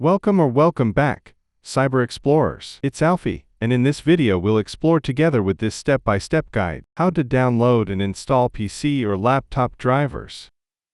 Welcome back, Cyber Explorers. It's Alfie, and in this video we'll explore together with this step-by-step guide how to download and install PC or laptop drivers.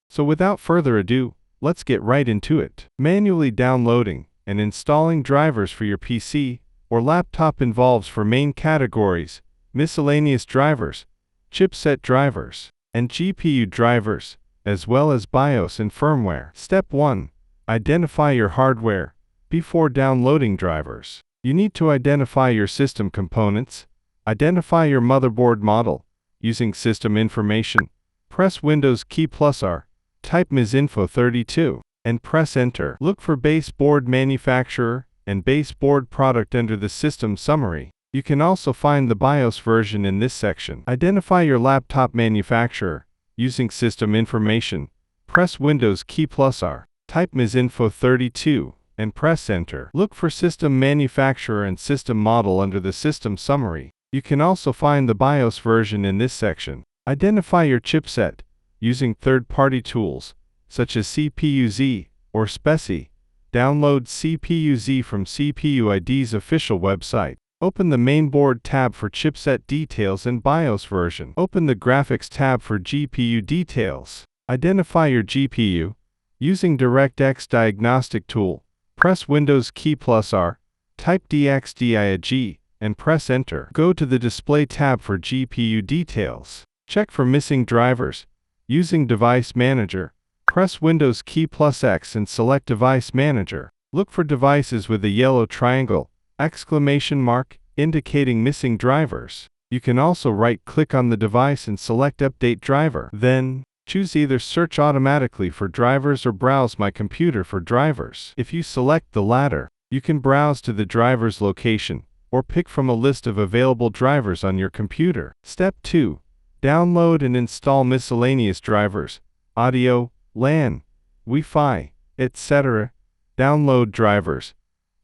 So without further ado, let's get right into it. Manually downloading and installing drivers for your PC or laptop involves four main categories: miscellaneous drivers, chipset drivers, and GPU drivers, as well as BIOS and firmware. Step 1. Identify your hardware. Before downloading drivers, you need to identify your system components. Identify your motherboard model. Using system information, press Windows key +R, type MISINFO32, and press Enter. Look for base board manufacturer and base board product under the system summary. You can also find the BIOS version in this section. Identify your laptop manufacturer. Using system information, press Windows key +R, type MISINFO32, and press Enter. Look for system manufacturer and system model under the system summary. You can also find the BIOS version in this section. Identify your chipset. Using third-party tools, such as CPU-Z or SPECI, download CPU-Z from CPU-ID's official website. Open the mainboard tab for chipset details and BIOS version. Open the graphics tab for GPU details. Identify your GPU. Using DirectX diagnostic tool, press Windows key +R, type DXDIAG, and press Enter. Go to the Display tab for GPU details. Check for missing drivers. Using Device Manager, press Windows key +X and select Device Manager. Look for devices with a yellow triangle, exclamation mark, indicating missing drivers. You can also right-click on the device and select Update Driver. Then, choose either Search automatically for drivers or Browse My Computer for drivers. If you select the latter, you can browse to the driver's location, or pick from a list of available drivers on your computer. Step 2. Download and install miscellaneous drivers, audio, LAN, Wi-Fi, etc. Download drivers.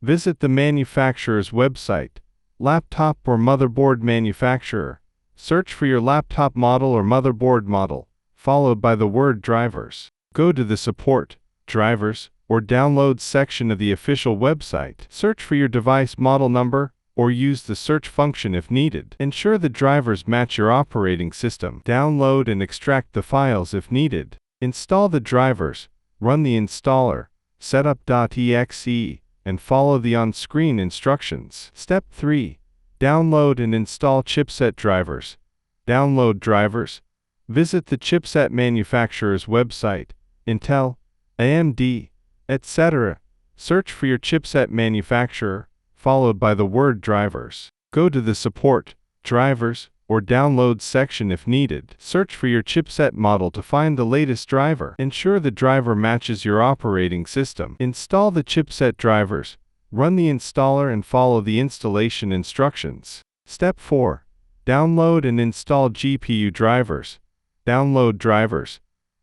Visit the manufacturer's website, laptop or motherboard manufacturer. Search for your laptop model or motherboard model, followed by the word drivers. Go to the Support, Drivers, or Downloads section of the official website. Search for your device model number, or use the search function if needed. Ensure the drivers match your operating system. Download and extract the files if needed. Install the drivers, run the installer, setup.exe, and follow the on-screen instructions. Step 3. Download and install chipset drivers. Download drivers. Visit the chipset manufacturer's website, Intel, AMD, etc. Search for your chipset manufacturer, followed by the word drivers. Go to the Support, Drivers, or Downloads section if needed. Search for your chipset model to find the latest driver. Ensure the driver matches your operating system. Install the chipset drivers, run the installer and follow the installation instructions. Step 4. Download and install GPU drivers. Download drivers.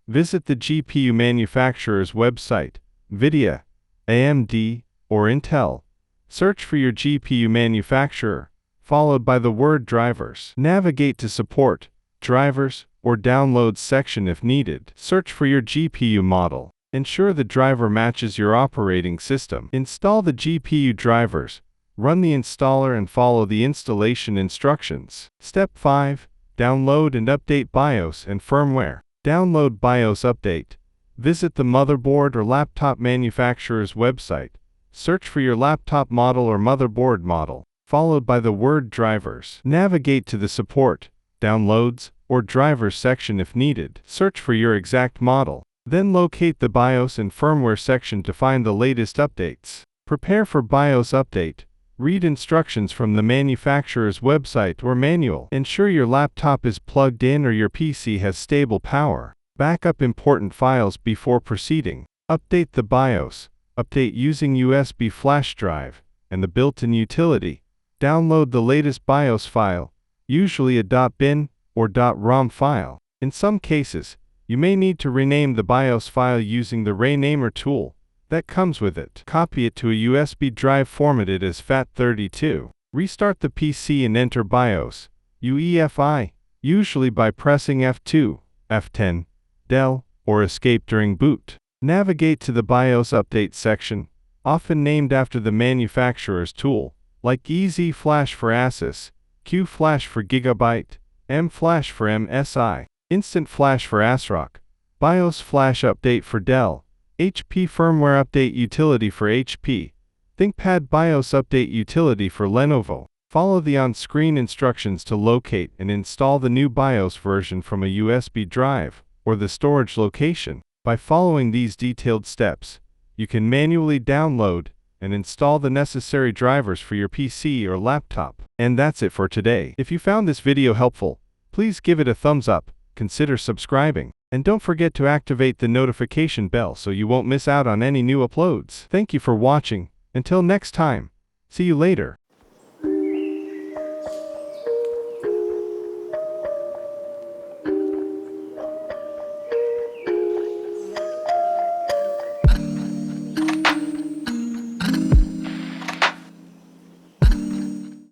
Visit the GPU manufacturer's website, NVIDIA, AMD, or Intel. Search for your GPU manufacturer, followed by the word drivers. Navigate to Support, Drivers, or Downloads section if needed. Search for your GPU model. Ensure the driver matches your operating system. Install the GPU drivers, run the installer and follow the installation instructions. Step 5. Download and update BIOS and firmware. Download BIOS update. Visit the motherboard or laptop manufacturer's website. Search for your laptop model or motherboard model, followed by the word drivers. Navigate to the Support, Downloads, or Drivers section if needed. Search for your exact model. Then locate the BIOS and firmware section to find the latest updates. Prepare for BIOS update. Read instructions from the manufacturer's website or manual. Ensure your laptop is plugged in or your PC has stable power. Backup important files before proceeding. Update the BIOS. Update using USB flash drive and the built-in utility. Download the latest BIOS file, usually a .bin or .rom file. In some cases, you may need to rename the BIOS file using the renamer tool that comes with it. Copy it to a USB drive formatted as FAT32. Restart the PC and enter BIOS, UEFI, usually by pressing F2, F10, Del, or Escape during boot. Navigate to the BIOS Update section. often named after the manufacturer's tool, like EZ Flash for Asus, Q Flash for Gigabyte, M Flash for MSI, Instant Flash for ASRock, BIOS Flash Update for Dell, HP Firmware Update Utility for HP, ThinkPad BIOS Update Utility for Lenovo. Follow the on-screen instructions to locate and install the new BIOS version from a USB drive or the storage location. By following these detailed steps, you can manually download and install the necessary drivers for your PC or laptop. And that's it for today. If you found this video helpful, please give it a thumbs up, consider subscribing, and don't forget to activate the notification bell so you won't miss out on any new uploads. Thank you for watching. Until next time, see you later.